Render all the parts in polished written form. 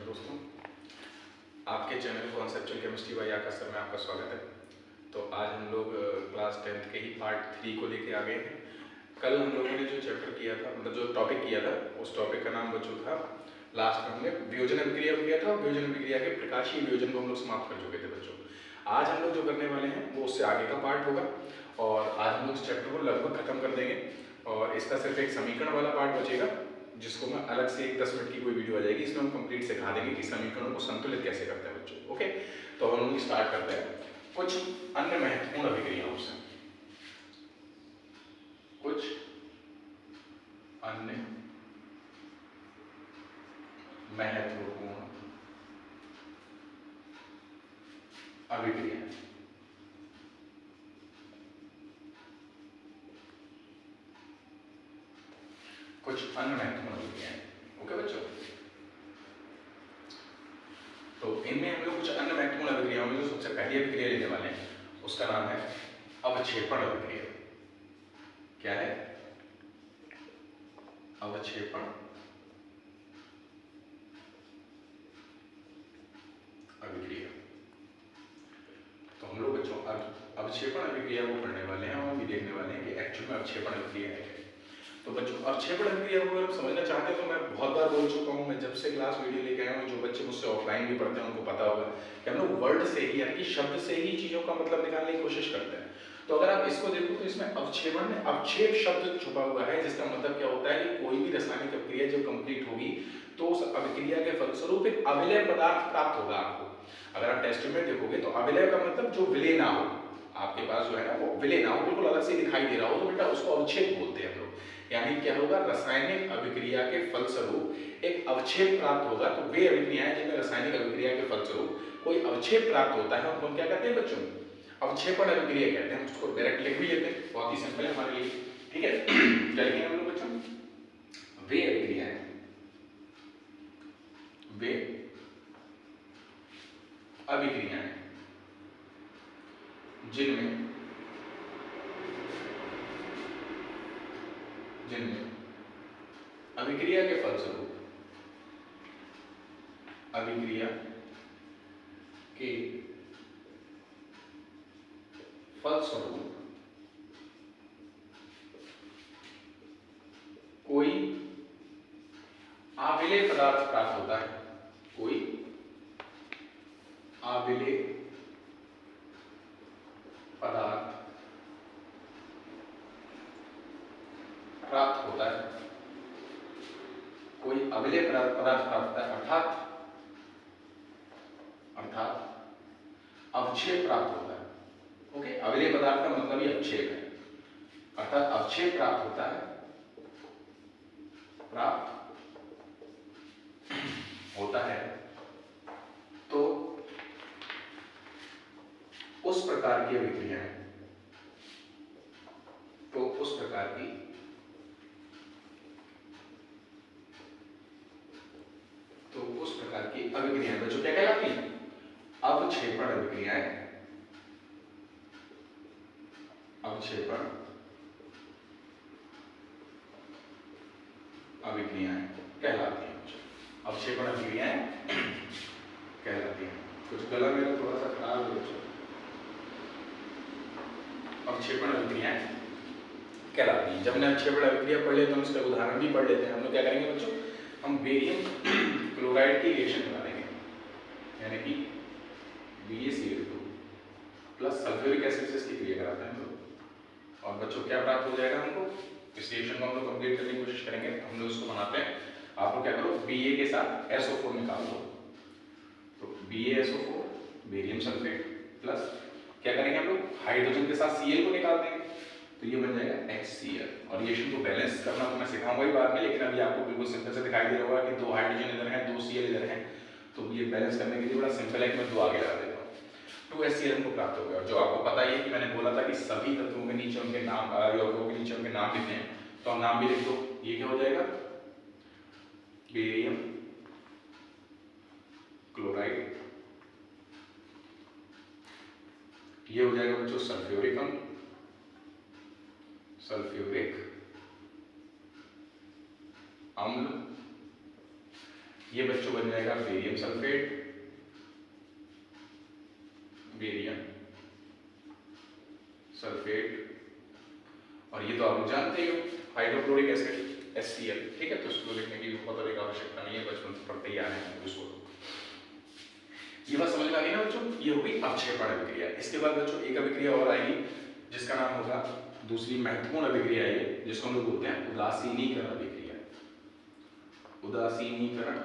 दोस्तों, आपके channel conceptual chemistry bye आकाश sir में आपका स्वागत है। तो आज हम लोग क्लास 10th के ही पार्ट 3 को लेके आ गए हैं। कल हम लोगों ने जो चैप्टर किया था, मतलब जो टॉपिक किया था, उस टॉपिक का नाम बच्चों था, लास्ट में हमने वियोजन अभिक्रिया किया था। वियोजन अभिक्रिया के प्रकाशीय वियोजन को हम लोग समाप्त कर चुके थे बच्चों। आज हम लोग जो करने वाले हैं वो उससे आगे का पार्ट होगा और आज हम लोग इस चैप्टर को लगभग खत्म कर देंगे और इसका सिर्फ एक समीकरण वाला पार्ट बचेगा, जिसको मैं अलग से एक 10 मिनट की कोई वीडियो आ जाएगी, इसमें हम कंप्लीट सिखा देंगे कि समीकरणों को संतुलित कैसे करते हैं बच्चों। ओके, तो हम लोग स्टार्ट करते हैं कुछ अन्य महत्वपूर्ण अभिक्रियाओं से। कुछ अन्य महत्वपूर्ण अभिक्रिया। कुछ अन्य महत्वपूर्ण अभिक्रियाएं। ओके बच्चों, तो इनमें हम लोग कुछ अन्य महत्वपूर्ण अभिक्रियाओं में जो सबसे पहली अभिक्रिया लेने वाले हैं उसका नाम है अवक्षेपण अभिक्रिया। क्या है? अवक्षेपण अभिक्रिया। तो हम लोग बच्चों अवक्षेपण अभिक्रिया को पढ़ने वाले हैं और भी देखने वाले हैं कि एक्चुअल में अवक्षेपण अभिक्रिया है। तो बच्चों अवक्षेपण अभिक्रिया को अगर समझना चाहते हैं तो मैं बहुत बार बोल चुका हूँ, मैं जब से क्लास वीडियो लेके आया हूँ, जो बच्चे मुझसे ऑफलाइन भी पढ़ते हैं उनको पता होगा कि हम लोग वर्ड से ही, यानी कि शब्द से ही चीजों का मतलब निकालने की कोशिश करते हैं। तो अगर आप इसको देखो तो इसमें अवक्षेपण में अवक्षेप शब्द छुपा हुआ है, जिसका मतलब क्या होता है कि कोई भी रासायनिक अभिक्रिया जब कंप्लीट होगी तो उस अभिक्रिया के फलस्वरूप एक अविलेय पदार्थ प्राप्त होगा आपको। अगर आप टेस्ट में देखोगे तो अविलेय का मतलब जो विलेय ना हो, आपके पास जो है ना वो विलेय ना हो, बिल्कुल अलग से दिखाई दे रहा हो, तो बेटा उसको अवक्षेप बोलते हैं हम लोग। यानी क्या होगा, रासायनिक अभिक्रिया के फलस्वरूप एक अवक्षेप प्राप्त होगा। तो वे अभिक्रियाएं जिनमें रासायनिक अभिक्रिया के फलस्वरूप कोई अवक्षेप प्राप्त होता है उनको क्या कहते हैं बच्चों? अवक्षेपण अभिक्रिया कहते हैं। उसको डायरेक्ट लिख भी लेते हैं, बहुत ही सिंपल है हमारे लिए। ठीक है, क्या लिखेंगे हम लोग बच्चों? वे अभिक्रियाएं, वे अभिक्रियाएं जिनमें अभिक्रिया के फलस्वरूप, अभिक्रिया के फलस्वरूप कोई अविलेय पदार्थ प्राप्त होता है, कोई अविलेय पदार्थ प्राप्त होता है, कोई अविलेय पदार्थ प्राप्त होता है, अर्थात अवक्षेप प्राप्त होता है। ओके, अविलेय पदार्थ का मतलब ही अवक्षेप है, अर्थात अवक्षेप प्राप्त होता है, प्राप्त होता है। तो उस प्रकार की अभिक्रियाएं, तो उस प्रकार की अभिक्रियाएं बच्चों क्या कहलाती हैं? अवक्षेपण अभिक्रियाएं, अवक्षेपण अभिक्रियाएं कहलाती हैं। अवक्षेपण अभिक्रियाएं कहलाती हैं। कुछ गला मेरा थोड़ा सा खराब है बच्चों। अवक्षेपण अभिक्रियाएं कहलाती हैं। जब हमने अवक्षेपण अभिक्रिया पढ़ ले तो हम इसका उदाहरण भी पढ़ लेते हैं। हम लोग क्या करेंगे बच्चों? हम बेरियम क्लोराइड की रिएक्शन बना देंगे, यानी कि BaCl2 प्लस सल्फ्यूरिक एसिड से इसकी क्रिया कराते हैं हम लोग। और बच्चों क्या प्राप्त हो जाएगा हमको? इस रिएक्शन को हम लोग कंप्लीट करने की कोशिश करेंगे। हम लोग इसको बनाते हैं। आप लोग क्या करो, Ba के साथ SO4 निकाल दो। तो BaSO4 बेरियम सल्फेट प्लस क्या करेंगे हम लोग? हाइड्रोजन के साथ Cl को निकाल देंगे, तो ये बन जाएगा HCl। और रिएक्शन को बैलेंस करना तो मैं सिखाऊंगा ही बाद में, लेकिन अभी आपको बिल्कुल सिंपल से दिखाई दे रहा होगा कि 2 हाइड्रोजन इधर है, 2 Cl इधर है। तो ये बैलेंस करने के लिए बड़ा सिंपल है कि मैं 2 आगे लगा देता हूँ। 2HCl हमको प्राप्त हो गया। और जो आपको पता ही है कि मैंने बोला था कि सभी तत्वों के नीचे उनके नाम, यौगिकों के नीचे उनके नाम लिखने हैं, तो हम नाम भी लिख दो। ये क्या हो जाएगा? Barium chloride. ये हो जाएगा बच्चों सल्फ्यूरिक अम्ल, सल्फ्यूरिक अम्ल। ये बच्चों बन जाएगा बेरियम सल्फेट, बेरियम सल्फेट। और ये तो आप लोग जानते ही हो हाइड्रोक्लोरिक एसिड HCl, ठीक है। तो उसको लिखने की बहुत अधिक आवश्यकता नहीं है, बचपन से पढ़ते ही आ रहे हैं उसको। ये बात समझ में आ गई ना बच्चों, ये हो गई अवक्षेपण अभिक्रिया। इसके बाद बच्चों एक अभिक्रिया और आएगी जिसका नाम होगा, दूसरी महत्वपूर्ण अभिक्रिया है जिसको हम लोग बोलते हैं उदासीनीकरण अभिक्रिया। उदासीनीकरण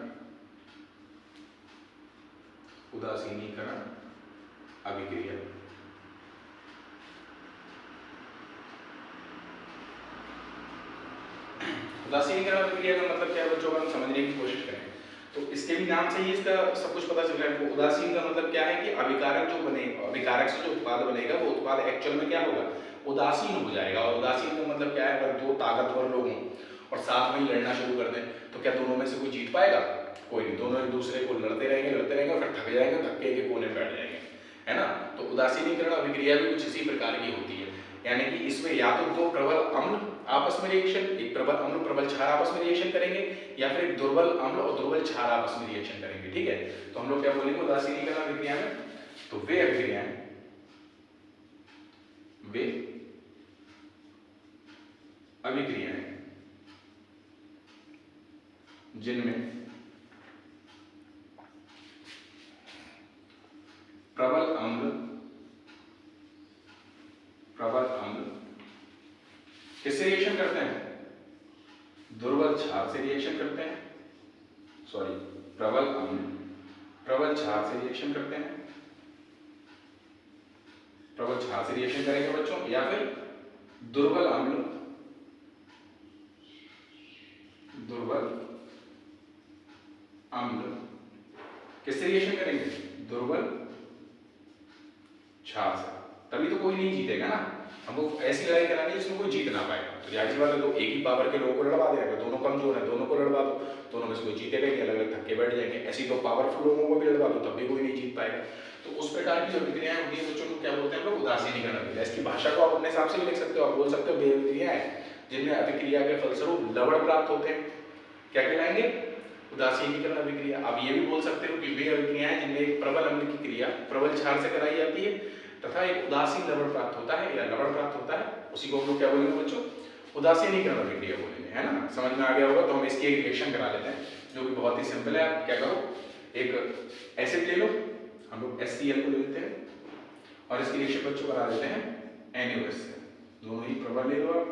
अभिक्रिया। उदासीनीकरण अभिक्रिया का मतलब क्या है बच्चों, हम समझने की कोशिश करें तो इसके भी नाम से ही इसका सब कुछ पता चल रहा है। उदासीन का मतलब क्या है कि अभिकारक जो बने, अभिकारक से जो उत्पाद बनेगा वो उत्पाद एक्चुअल में क्या होगा, उदासीन हो जाएगा। और उदासीन का मतलब क्या है, अगर दो ताकतवर लोग हों और साथ में ही लड़ना शुरू कर दें तो क्या दोनों में से कोई जीत पाएगा? कोई नहीं। दोनों एक दूसरे को लड़ते रहेंगे और फिर थक जाएंगे, थक्के के कोने बैठ जाएंगे, है ना। तो उदासीनीकरण अभिक्रिया भी कुछ इसी प्रकार की होती है, यानी कि इसमें या तो दो प्रबल अम्ल आपस में रिएक्शन, एक प्रबल अम्ल प्रबल क्षार आपस में रिएक्शन करेंगे, या फिर एक दुर्बल अम्ल और दुर्बल क्षार आपस में रिएक्शन करेंगे, ठीक है। तो हम लोग क्या बोलेंगे उदासीनीकरण अभिक्रिया में, तो वे अभिक्रियाएं, वे अभिक्रियाएं जिनमें प्रबल अम्ल किससे रिएक्शन करते हैं, दुर्बल क्षार से रिएक्शन करते हैं, सॉरी प्रबल अम्ल प्रबल क्षार से रिएक्शन करते हैं, प्रबल क्षार से रिएक्शन करेंगे बच्चों, या फिर दुर्बल अम्ल किससे रिएक्शन करेंगे, दुर्बल क्षार से। तभी तो कोई नहीं जीतेगा ना, हमको ऐसी लड़ाई करानी जिसमें कोई जीत ना पाएगा। तो जाहिर सी बात है, तो एक ही पावर के लोगों को लड़वा देगा, दोनों कमजोर है दोनों को लड़वा दो, दोनों में से कोई जीतेगा नहीं, अलग अलग थक्के बैठ जाएंगे। ऐसी तो पावरफुल लोगों को भी लड़वा दो तब भी कोई नहीं जीत पाएगा। तो उस प्रकार की जो अभिक्रियाएं होती है बच्चों को क्या बोलते हैं हम लोग, उदासीनीकरण अभिक्रिया। इसकी भाषा को आप अपने हिसाब से भी लिख सकते हो, आप बोल सकते हो वे अभिक्रियाएं जिनमें अभिक्रिया के फलस्वरूप लवण प्राप्त होते हैं, क्या कहलाएंगे, उदासीनीकरण अभिक्रिया। आप ये भी बोल सकते हो कि वे अभिक्रियाएं जिनमें एक प्रबल अम्ल की क्रिया प्रबल क्षार से कराई जाती है तथा एक उदासीन लवण प्राप्त होता है या लवण प्राप्त होता है, उसी को हम लोग क्या बोलेंगे बच्चों, उदासीनीकरण अभिक्रिया बोलेंगे, है ना। समझ में आ गया होगा। तो हम इसकी एक रिएक्शन करा लेते हैं जो कि बहुत ही सिंपल है। आप क्या करो, एक एसिड ले लो, हम लोग HCl को ले लेते हैं और इसकी रिएक्शन बच्चों करा देते हैं NaOH से, दोनों ही प्रबल ले लो आप।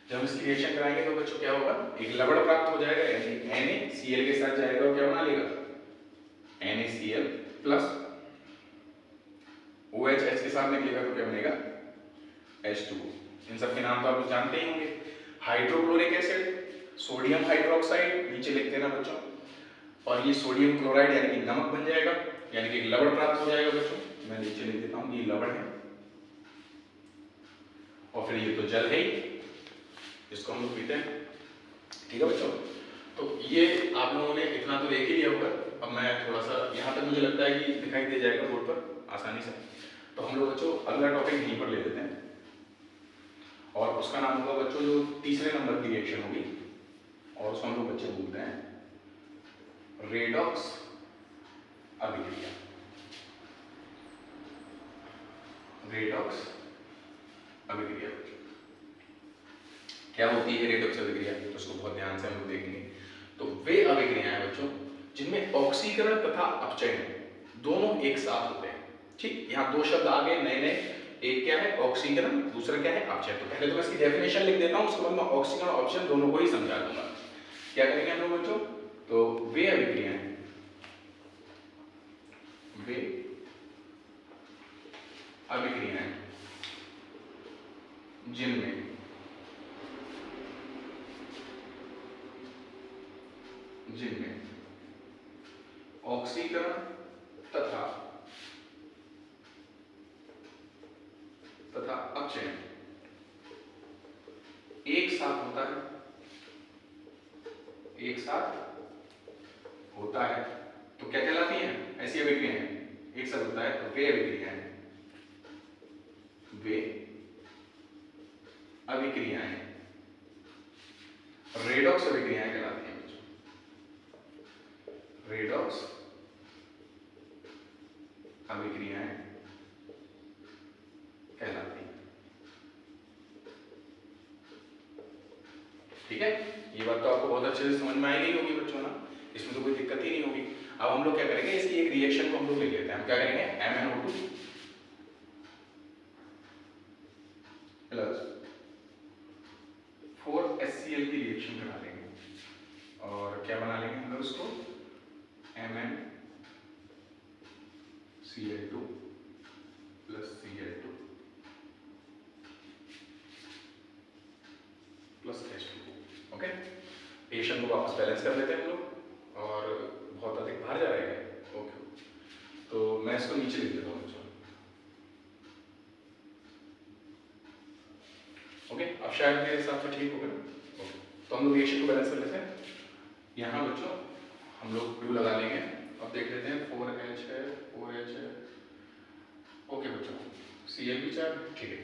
जब इसकी रिएक्शन कराएंगे तो बच्चों क्या होगा, एक लवण प्राप्त हो जाएगा, यानी NaCl के साथ जाएगा और क्या बना लेगा, NaCl प्लस OH H के साथ निकलेगा तो क्या बनेगा, H2O। इन सब के नाम तो आप लोग जानते ही होंगे। हाइड्रोक्लोरिक एसिड, सोडियम हाइड्रोक्साइड नीचे लिखते हैं ना बच्चों, और ये सोडियम क्लोराइड यानी कि नमक बन जाएगा, यानी कि एक लवण प्राप्त हो जाएगा बच्चों। मैं नीचे लिख देता हूँ, ये लवण है और फिर ये तो जल है ही जिसको हम लोग पीते हैं, ठीक है बच्चों। तो ये आप लोगों ने इतना तो देख ही लिया होगा। अब मैं थोड़ा सा यहाँ तक मुझे लगता है कि दिखाई दे जाएगा बोर्ड पर आसानी से। तो हम लोग बच्चों अगला टॉपिक यहीं पर ले लेते हैं और उसका नाम होगा बच्चों जो तीसरे नंबर की रिएक्शन होगी, और उसको हम लोग बच्चे बोलते हैं रेडॉक्स अभिक्रिया। रेडॉक्स अभिक्रिया क्या होती है रेडॉक्स अभिक्रिया, तो उसको बहुत ध्यान से हम लोग देखेंगे। तो वे अभिक्रियाएं बच्चों जिनमें ऑक्सीकरण तथा अपचयन दोनों एक साथ होते हैं, ठीक। यहाँ दो शब्द आ गए नए नए, एक क्या है ऑक्सीकरण, दूसरा क्या है अपचयन। तो पहले तो मैं इसकी डेफिनेशन लिख देता हूँ, उसके बाद मैं ऑक्सीकरण और अपचयन दोनों को ही समझा दूंगा। क्या करेंगे हम लोग बच्चों, तो वे अभिक्रियाएं जिनमें ऑक्सीकरण तथा अपचयन एक साथ होता है, तो क्या कहलाती हैं ऐसी अभिक्रियाएं, एक साथ होता है तो वे अभिक्रियाएं रेडॉक्स अभिक्रियाएं कहलाती हैं बच्चों। रेडॉक्स अभिक्रियाएं कहलाती हैं। ठीक है, ये बात तो आपको बहुत अच्छे से समझ में आई गई होगी बच्चों ना, इसमें तो कोई दिक्कत ही नहीं होगी। अब हम लोग क्या करेंगे, इसकी एक रिएक्शन को हम लोग ले लेते हैं। हम क्या करेंगे, MnO2 प्लस 4HCl की रिएक्शन बना लेंगे और क्या बना लेंगे हम लोग उसको, MnCl2 plus Cl2 plus H2। Okay, reaction को वापस बैलेंस कर लेते हैं हम लोग, और बहुत अधिक बाहर जा रहा है। ओके, तो मैं इसको नीचे लिख देता हूँ बच्चों। ओके, अब शायद मेरे हिसाब से ठीक हो गया। ओके, तो हम लोग रिएक्शन को बैलेंस कर लेते हैं। यहाँ बच्चों हम लोग ब्लू लगा लेंगे। अब देख लेते हैं 4H है, 4H है। ओके बच्चों, Cl भी 4, ठीक है।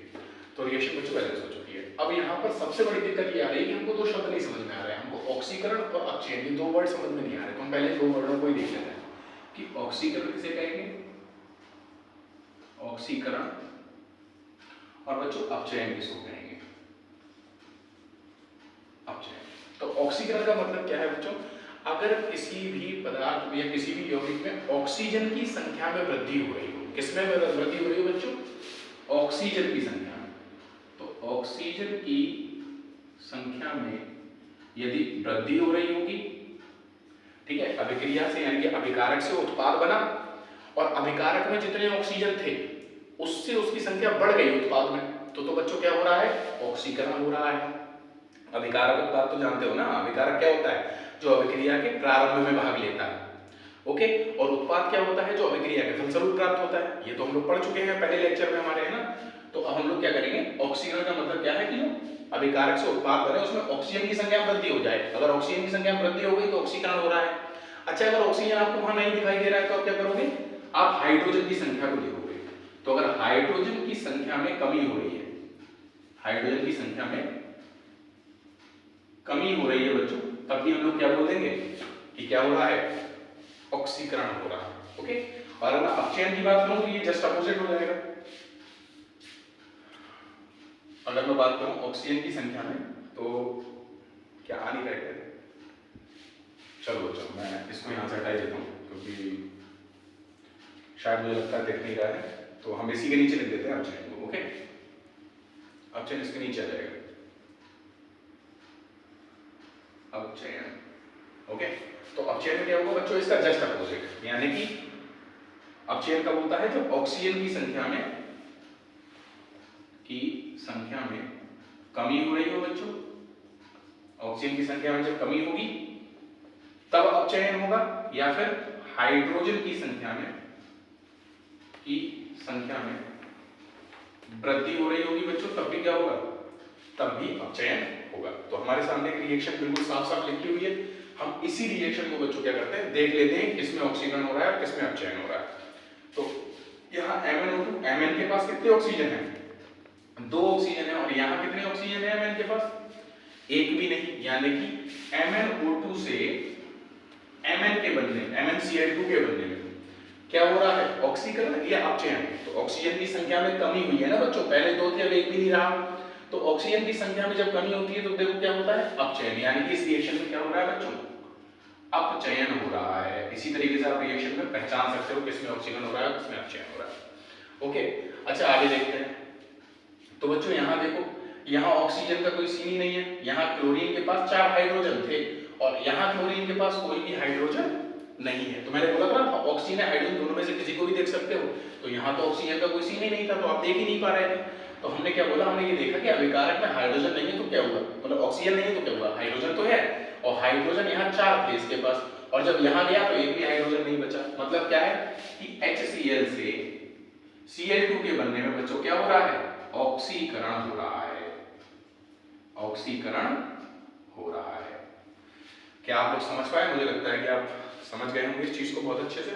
तो रिएक्शन बच्चों बैलेंस हो चुकी है। अब यहाँ पर सबसे बड़ी दिक्कत ये आ रही है कि हमको दो शब्द नहीं समझ में आ रहे हैं। हमको ऑक्सीकरण और अपचयन, ये दो वर्ड समझ में नहीं आ रहे। तो हम पहले दो वर्डों को ही देख लेते हैं कि ऑक्सीकरण किसे कहेंगे, ऑक्सीकरण, और बच्चों अपचयन किसको कहेंगे, अपचयन। तो ऑक्सीकरण का मतलब क्या है बच्चों, अगर किसी भी पदार्थ या किसी भी यौगिक में ऑक्सीजन की संख्या में वृद्धि हो रही हो। किसमें वृद्धि हो रही हो बच्चों, ऑक्सीजन की संख्या में। तो ऑक्सीजन की संख्या में यदि वृद्धि हो रही होगी, ठीक है, अभिक्रिया से यानी कि अभिकारक से उत्पाद बना, और अभिकारक में जितने ऑक्सीजन थे उससे उसकी संख्या बढ़ गई उत्पाद में, तो बच्चों क्या हो रहा है, ऑक्सीकरण हो रहा है। अभिकारक उत्पाद तो जानते हो ना, अभिकारक क्या होता है, जो अभिक्रिया के प्रारंभ में भाग लेता है। ओके, और उत्पाद क्या होता है, जो अभिक्रिया के फलस्वरूप प्राप्त होता है। ये तो हम लोग पढ़ चुके हैं पहले लेक्चर में हमारे, है ना। तो अब हम लोग क्या करेंगे, ऑक्सीकरण का मतलब क्या है कि जो अभिकारक से उत्पाद बने उसमें ऑक्सीजन की संख्या में वृद्धि हो जाए। अगर ऑक्सीजन की संख्या में वृद्धि हो गई तो ऑक्सीकरण हो रहा है। अच्छा, अगर ऑक्सीजन आपको वहां नहीं दिखाई दे रहा है तो आप क्या करोगे, आप हाइड्रोजन की संख्या को लिखोगे। तो अगर हाइड्रोजन की संख्या में कमी हो रही है, हाइड्रोजन की संख्या में कमी हो रही है बच्चों, तब भी हम लोग क्या बोल देंगे कि क्या हो रहा है, ऑक्सीकरण हो रहा है। ओके, और अगर मैं अपचयन की बात करूं तो ये जस्ट अपोजिट हो जाएगा। अगर मैं बात करूं ऑक्सीजन की संख्या में, तो क्या आ नहीं रहा है, चलो बच्चों मैं इसको यहां से हटा देता हूं क्योंकि शायद मुझे लगता है दिख नहीं रहा है। तो हम इसी के नीचे लिख देते हैं अपचयन को। ओके, अपचयन इसके नीचे आ जाएगा, अपचयन। ओके, तो अपचयन में क्या होगा बच्चों, इसका जस्ट अपोजिट, यानी कि अपचयन कब होता है, जब ऑक्सीजन की संख्या में कमी हो रही हो बच्चों। ऑक्सीजन की संख्या में जब कमी होगी तब अपचयन होगा, या फिर हाइड्रोजन की संख्या में वृद्धि हो रही होगी बच्चों, तब भी क्या होगा, तब भी अपचयन होगा। तो हमारे सामने एक रिएक्शन बिल्कुल साफ साफ लिखी हुई है। हम इसी रिएक्शन को बच्चों क्या करते हैं, देख लेते हैं किसमें ऑक्सीकरण हो रहा है और किसमें अपचयन हो रहा है। तो यहाँ MnO2, Mn के पास कितने ऑक्सीजन है, 2 ऑक्सीजन है, और यहाँ कितने ऑक्सीजन है Mn के पास, एक भी नहीं। यानी कि MnO2 से Mn के बनने, MnCl2 के बनने में क्या हो रहा है, ऑक्सीकरण या अपचयन। तो ऑक्सीजन की संख्या में कमी हुई है ना बच्चों, पहले 2 थे अब एक भी नहीं रहा। तो ऑक्सीजन की संख्या में जब कमी होती है तो देखो क्या होता है, अपचयन। यानी कि इस रिएक्शन में क्या हो रहा है बच्चों, अपचयन हो रहा है। इसी तरीके से आप रिएक्शन में पहचान सकते हो किसमें ऑक्सीकरण हो रहा है किसमें अपचयन हो रहा है। ओके, अच्छा आगे देखते हैं। तो बच्चों यहाँ देखो, यहाँ ऑक्सीजन का कोई सीन ही नहीं है। यहाँ क्लोरीन के पास 4 हाइड्रोजन थे और यहाँ क्लोरीन के पास कोई भी हाइड्रोजन नहीं है। तो मैंने बोला था ऑक्सीजन और हाइड्रोजन दोनों में से किसी को भी देख सकते हो। तो यहाँ तो ऑक्सीजन का कोई सीन ही नहीं था, तो आप देख ही नहीं पा रहे थे। तो हमने क्या बोला, हमने ये देखा कि अभिकारक में हाइड्रोजन नहीं है तो क्या हुआ, मतलब ऑक्सीजन नहीं है तो क्या हुआ, हाइड्रोजन तो है, और हाइड्रोजन यहाँ 4 थे इसके पास, और जब यहाँ गया तो एक भी हाइड्रोजन नहीं बचा। मतलब क्या है कि HCl से Cl2 के बनने में बच्चों क्या हो रहा है, ऑक्सीकरण हो रहा है, ऑक्सीकरण हो रहा है। क्या आप लोग समझ पाए, मुझे लगता है कि आप समझ गए होंगे इस चीज को बहुत अच्छे से।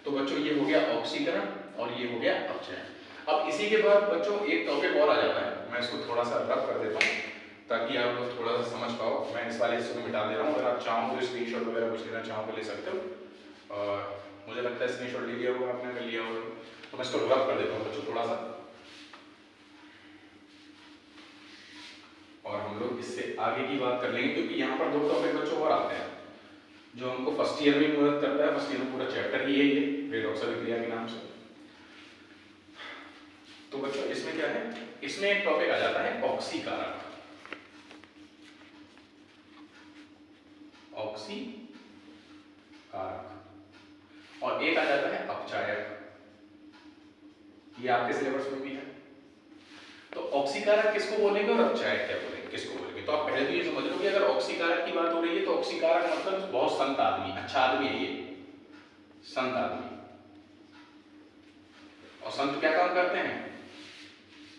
तो बच्चों ये हो गया ऑक्सीकरण और ये हो गया अपचयन। अब इसी के बाद बच्चों एक टॉपिक और आ जाता है, मैं इसको थोड़ा सा रब कर देता हूँ ताकि आप लोग थोड़ा सा समझ पाओ। मैं इस वाले हिस्से को मिटा दे रहा हूँ, अगर आप चाहो तो स्क्रीनशॉट वगैरह कुछ लेना चाहो तो ले सकते हो। और मुझे लगता है स्क्रीनशॉट ले लिया होगा आपने, अगर लिया होगा तो मैं इसको रब कर देता हूँ बच्चों थोड़ा सा, और हम लोग इससे आगे की बात कर लेंगे, क्योंकि यहाँ पर 2 टॉपिक बच्चों और आते हैं जो हमको फर्स्ट ईयर में मदद करता है। फर्स्ट ईयर में पूरा चैप्टर ही है ये रेडॉक्स अभिक्रिया के नाम से। तो बच्चों इसमें क्या है, इसमें एक टॉपिक आ जाता है ऑक्सीकारक, ऑक्सीकारक, और एक आ जाता है अपचायक, ये आपके सिलेबस में भी है। तो ऑक्सीकारक किसको बोलेंगे और अपचायक क्या बोलेंगे, किसको बोलेंगे? तो आप पहले तो ये समझ लो कि अगर ऑक्सीकारक की बात हो रही है तो ऑक्सीकारक मतलब बहुत संत आदमी, अच्छा आदमी है ये, संत आदमी। और संत क्या काम करते हैं?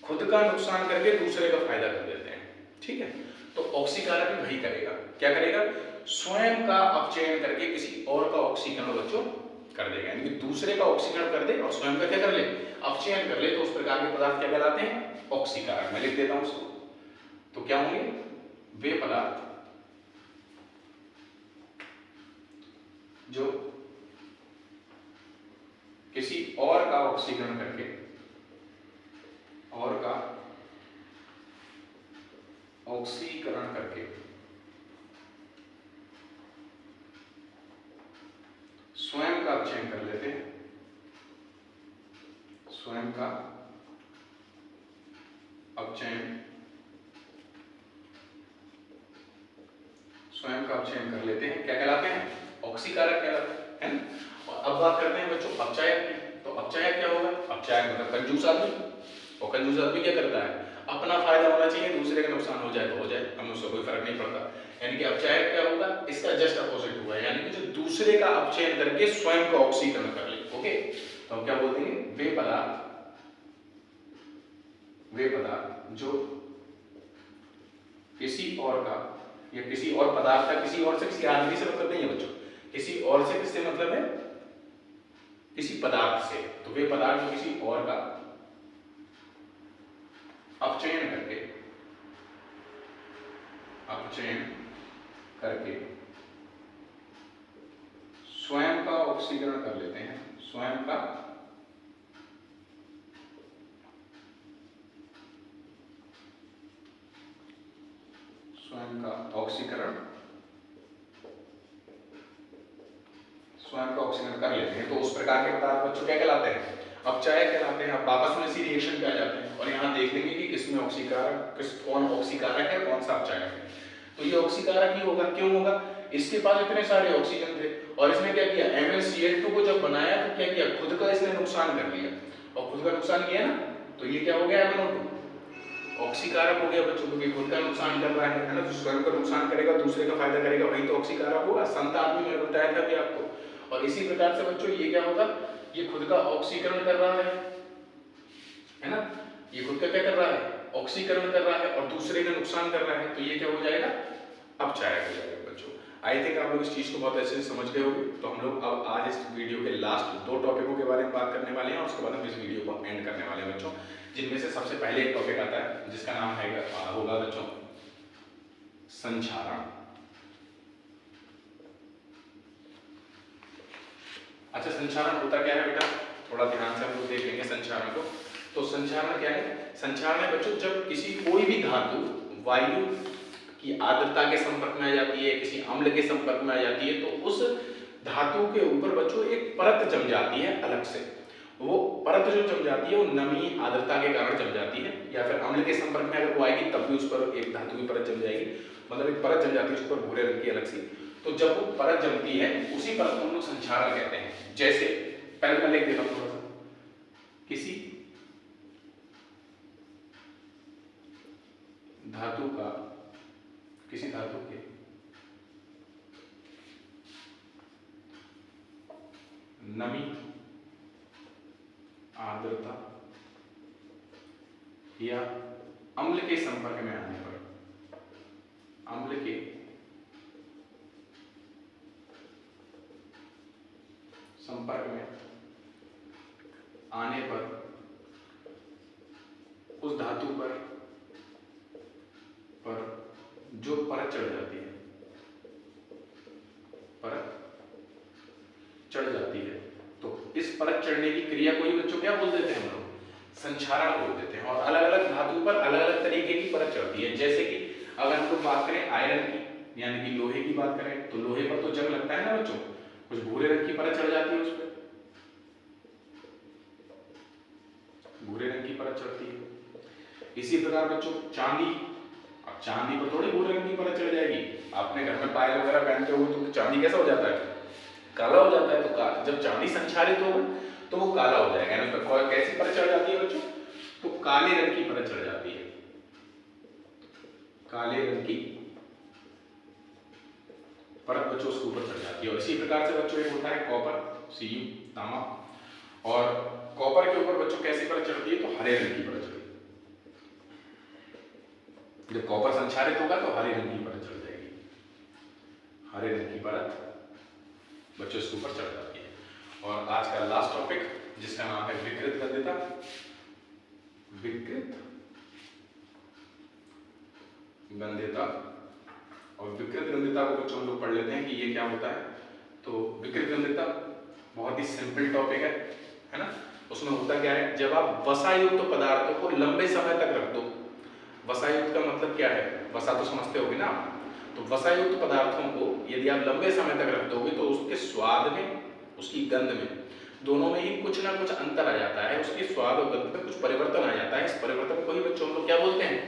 खुद का नुकसान करके दूसरे का फायदा कर देते हैं, ठीक है। तो ऑक्सीकारक भी वही करेगा, क्या करेगा? स्वयं का अपचयन करके किसी और का ऑक्सीकरण बच्चों कर देगा, यानी कि दूसरे का ऑक्सीकरण कर दे और स्वयं का क्या कर ले? अपचयन कर ले। तो उस प्रकार के पदार्थ क्या कहलाते हैं? ऑक्सीकारक। मैं लिख देता हूं उसको, तो क्या होंगे? वे पदार्थ जो किसी और का ऑक्सीकरण करके, और का ऑक्सीकरण करके स्वयं का अपचयन कर लेते हैं, स्वयं का अपचयन, स्वयं का अपचयन कर लेते हैं, क्या कहलाते हैं? ऑक्सीकारक कहलाते हैं, और अब बात करते हैं बच्चों अपचायक की। तो अपचायक क्या होगा? अपचायक मतलब कंजूस आदमी, और कंजूस आदमी क्या करता है? अपना फायदा होना चाहिए, दूसरे का नुकसान हो जाए तो हो जाए, हमें उससे कोई फर्क नहीं पड़ता। यानी कि अपचायक क्या होगा? इसका जस्ट अपोजिट हुआ, यानी कि जो दूसरे का अपचयन करके स्वयं का ऑक्सीकरण कर ले। ओके, तो हम क्या बोल देंगे? वे पदार्थ, वे पदार्थ जो किसी और का, या किसी और पदार्थ का, किसी और से, किसी आदमी से मतलब नहीं है बच्चों, किसी और से किससे मतलब है? किसी पदार्थ से। तो वे पदार्थ जो किसी और का अपचयन करके, अपचयन करके स्वयं का ऑक्सीकरण कर लेते हैं, स्वयं का ऑक्सीकरण, स्वयं का ऑक्सीकरण कर लेते हैं। तो उस प्रकार के पदार्थ बच्चों क्या कहलाते हैं? अपचायक कहलाते हैं। अब वापस में इसी रिएक्शन पे आ जाते हैं और यहाँ देख लेंगे कि किसमें ऑक्सीकारक, कौन ऑक्सीकारक है, कौन सा अपचायक है। तो ये ऑक्सीकारक ही होगा। क्यों होगा? इसके पास इतने सारे ऑक्सीजन थे और इसने क्या किया? MnCl2 को जब बनाया तो क्या किया? खुद का इसने नुकसान कर लिया, और खुद का नुकसान किया ना, तो ये क्या हो गया? MnO2 ऑक्सीकारक हो गया बच्चों, क्योंकि खुद का नुकसान कर रहा है ना, तो स्वयं का नुकसान करेगा, दूसरे का फायदा करेगा, वही तो ऑक्सीकारक होगा। संत आदमी मैंने बताया था अभी आपको। और इसी प्रकार से बच्चों ये क्या होगा? ये खुद का ऑक्सीकरण कर रहा है ना, ये खुद का क्या कर रहा है? ऑक्सीकरण कर रहा है और दूसरे का नुकसान कर रहा है, तो ये क्या हो जाएगा? अपचायक हो जाएगा बच्चों। आई थिंक आप लोग इस चीज को बहुत अच्छे से समझ गए होंगे। तो हम लोग अब आज इस वीडियो के लास्ट 2 टॉपिकों के बारे में बात करने वाले हैं और उसके बाद हम इस वीडियो को एंड करने वाले हैं बच्चों, जिनमें से सबसे पहले एक टॉपिक आता है जिसका नाम होगा बच्चों संक्षारण। अच्छा, संक्षारण होता क्या है बेटा? थोड़ा ध्यान से हम लोग देख लेंगे संक्षारण को। तो संक्षारण क्या है? संक्षारण है बच्चों जब किसी कोई भी धातु वायु की आर्द्रता के संपर्क में आ जाती है, किसी अम्ल के संपर्क में आ जाती है, तो उस धातु के ऊपर बच्चों एक परत जम जाती है अलग से। वो परत जो जम जाती है वो नमी आर्द्रता के कारण जम जाती है, या फिर अम्ल के संपर्क में अगर वो आएगी तब भी उस पर एक धातु की परत जम जाएगी, मतलब एक परत जम जाती है उस पर भूरे रंग की अलग सी। तो जब वो परत जमती है उसी परत को हम लोग संक्षारण कहते हैं। जैसे पहले मैं लिख देता हूं थोड़ा सा, किसी धातु का, किसी धातु के नमी आर्द्रता या अम्ल के संपर्क में आने पर, अम्ल के संपर्क में आने पर उस धातु पर जो परत चढ़ जाती है, परत चढ़ जाती है, तो इस परत चढ़ने की क्रिया को ही बच्चों क्या बोल देते हैं हम लोग? संक्षारण बोल देते हैं। और अलग अलग धातु पर अलग अलग तरीके की परत चढ़ती है। जैसे कि अगर हम लोग बात करें आयरन की, यानी कि लोहे की बात करें, तो लोहे पर तो जंग लगता है ना बच्चों, कुछ भूरे रंग की परत चढ़ जाती है, उस पर भूरे रंग की परत चढ़ती है। इसी प्रकार बच्चों चांदी, अब चांदी पर थोड़ी भूरे रंग की परत चढ़ जाएगी। आपने घर में पायल वगैरह पहनते हो तो चांदी कैसा हो जाता है? काला हो जाता है। तो जब चांदी संक्षारित होगा तो वो काला हो जाएगा, यानी उसपर कैसी परत चढ़ जाती है बच्चों? तो काले रंग की परत चढ़ जाती है, काले रंग की परत बच्चों उसके ऊपर चढ़ जाती है। और इसी प्रकार से बच्चों एक होता है कॉपर, Cu तांबा, और कॉपर के ऊपर बच्चों कैसी परत चढ़ती है? तो हरे रंग की परत चढ़ती है। जब कॉपर संक्षारित होगा तो हरे रंग की परत चढ़ जाएगी, हरे रंग की परत बच्चों इसके ऊपर चढ़ जाती है। और आज का लास्ट टॉपिक जिसका नाम है विकृत गंध्यता। विकृत गंध्यता, और विकृत गंध्यता को बच्चों हम लोग पढ़ लेते हैं कि ये क्या होता है। तो विकृत गंध्यता बहुत ही सिंपल टॉपिक है ना। उसमें होता क्या है, जब आप वसायुक्त पदार्थों को लंबे समय तक रख दो। वसायुक्त का मतलब क्या है? वसा तो समझते होगे ना आप। तो वसायुक्त पदार्थों को यदि आप लंबे समय तक रख दोगे तो उसके स्वाद में, उसकी गंध में, दोनों में ही कुछ ना कुछ अंतर आ जाता है। उसके स्वाद और गंध में कुछ परिवर्तन आ जाता है। इस परिवर्तन को ही बच्चों हम लोग क्या बोलते हैं?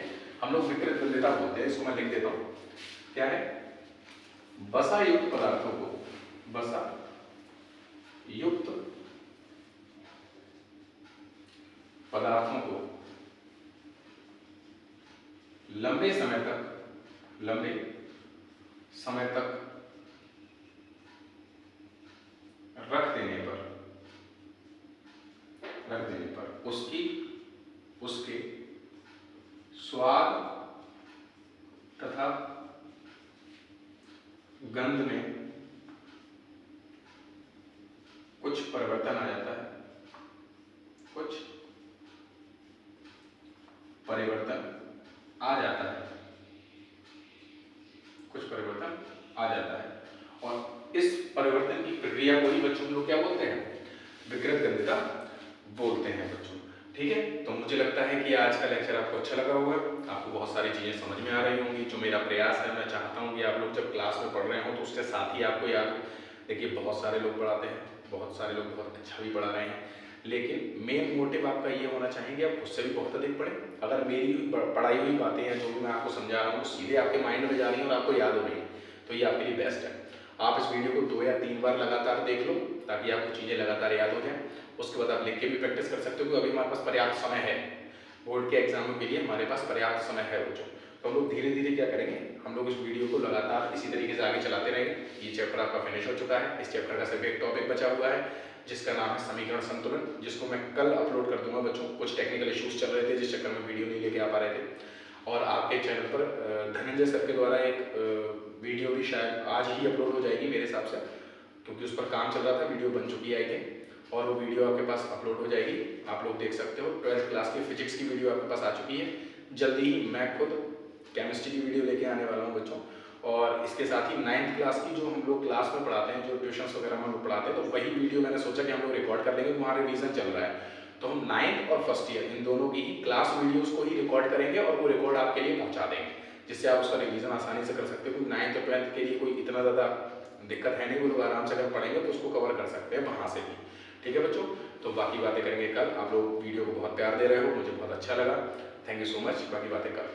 हम लोग विकृत गंध्यता बोलते हैं। इसको मैं लिख देता हूँ, क्या है? वसा युक्त पदार्थों को, वसा युक्त पदार्थों को लंबे समय तक रख देने पर उसके स्वाद तथा गंध में कुछ परिवर्तन आ जाता है, कुछ परिवर्तन आ जाता है, कुछ परिवर्तन आ जाता है। और इस परिवर्तन की प्रक्रिया को ही बच्चों हम लोग क्या बोलते हैं? विकृत गंध्यता बोलते हैं बच्चों। ठीक है, तो मुझे लगता है कि आज का लेक्चर आपको अच्छा लगा होगा, आपको बहुत सारी चीजें समझ में आ रही होंगी। जो मेरा प्रयास है, मैं चाहता हूं कि आप लोग जब क्लास में पढ़ रहे हो तो उसके साथ ही आपको याद हो। देखिए बहुत सारे लोग पढ़ाते हैं, बहुत सारे लोग बहुत अच्छा भी पढ़ा रहे हैं, लेकिन मेन मोटिव आपका ये होना चाहिए कि आप खुद से भी बहुत अधिक पढ़ें। अगर मेरी पढ़ाई हुई बातें हैं, जो भी मैं आपको समझा रहा हूँ, सीधे आपके माइंड में जा रही हैं और आपको याद हो रही है, तो ये आपके लिए बेस्ट है। आप इस वीडियो को 2 या 3 बार लगातार देख लो ताकि आपको चीज़ें लगातार याद हो जाएं। उसके बाद आप लिख के भी प्रैक्टिस कर सकते हो, क्योंकि अभी हमारे पास पर्याप्त समय है। बोर्ड के एग्जामों के लिए हमारे पास पर्याप्त समय है बच्चों। तो हम लोग धीरे धीरे क्या करेंगे, हम लोग इस वीडियो को लगातार इसी तरीके से आगे चलाते रहेंगे। ये चैप्टर आपका फिनिश हो चुका है। इस चैप्टर का सिर्फ एक टॉपिक बचा हुआ है जिसका नाम है समीकरण संतुलन, जिसको मैं कल अपलोड कर दूंगा बच्चों। कुछ टेक्निकल इश्यूज चल रहे थे जिस चक्कर में वीडियो नहीं लेके आ पा रहे थे। और आपके चैनल पर धनंजय सर के द्वारा एक वीडियो भी शायद आज ही अपलोड हो जाएगी मेरे हिसाब से, क्योंकि उस पर काम चल रहा था। वीडियो बन चुकी है आई थिंक, और वो वीडियो आपके पास अपलोड हो जाएगी, आप लोग देख सकते हो। 12th क्लास की फिजिक्स की वीडियो आपके पास आ चुकी है। जल्दी ही मैं खुद केमिस्ट्री की वीडियो लेके आने वाला हूँ बच्चों। और इसके साथ ही 9th क्लास की जो हम लोग क्लास में पढ़ाते हैं, जो ट्यूशन्स वगैरह हम लोग पढ़ाते हैं, तो वही वीडियो मैंने सोचा कि हम लोग रिकॉर्ड कर लेंगे। वहाँ रिवीजन चल रहा है, तो हम 9th और फर्स्ट ईयर इन दोनों की ही क्लास वीडियोज़ को ही रिकॉर्ड करेंगे और वो रिकॉर्ड आपके लिए पहुँचा देंगे, जिससे आप उसका रिवीजन आसानी से कर सकते हो। क्योंकि 9th और 12th के लिए कोई इतना ज़्यादा दिक्कत है नहीं, वो लोग आराम से अगर पढ़ेंगे तो उसको कवर कर सकते हैं वहाँ से भी। ठीक है बच्चों, तो बाकी बातें करेंगे कल। आप लोग वीडियो को बहुत प्यार दे रहे हो, मुझे बहुत अच्छा लगा। Thank you so much. बाकी बातें कल।